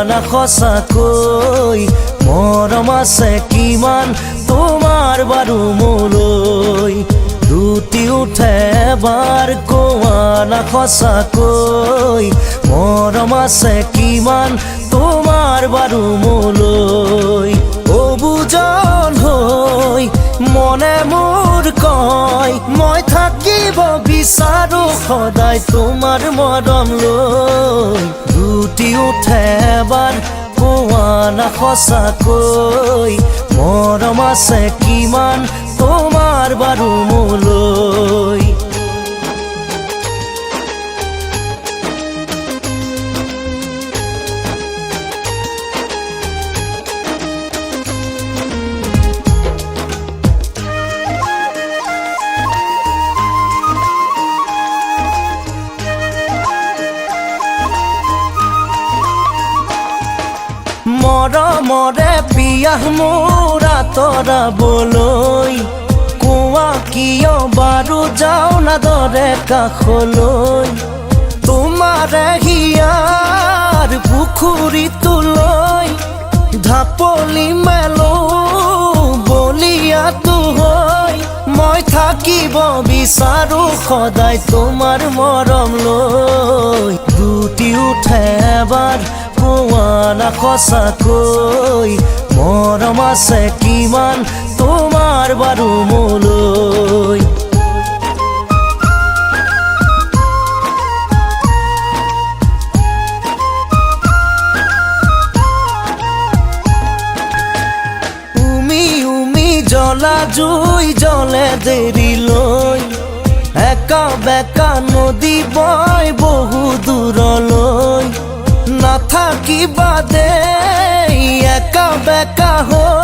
না সঁচাকৈ মৰম আছে কিমান তোমাৰ বাৰু মোলৈ লুটি উঠে এবাৰ কোৱা না সঁচাকৈ মৰম আছে কিমান তোমাৰ বাৰু মোলৈ অবুজন হৈ মনে মোৰ কয় মই থাকিব বিচাৰো সদায় তোমাৰ মৰম লৈ লুটি উঠে এবাৰ কোৱা না সঁচাকৈ মৰম আছে কিমান তোমাৰ বাৰু মোলৈ মৰমৰে পিয়াহ মোৰ আঁতৰাবলৈ কোৱা কিয় বাৰু যাওঁ না দৰে কাষলৈ তোমাৰে হিয়াৰ পুখুৰীটোলৈ ঢাপলি মেলো বলিয়াটো হৈ মই থাকিব বিচাৰো সদায় তোমাৰ মৰম লৈ লুটি উঠে এবাৰ কোৱা না সঁচাকৈ মৰম আছে কিমান তোমাৰ বাৰু মোলৈ উমি উমি জ্বলা জুই জ্বলে দেৰিলৈ একা বেকা নদী বয় বহু দূৰলৈ নাথাকিবা দেই একা বেকা হৈ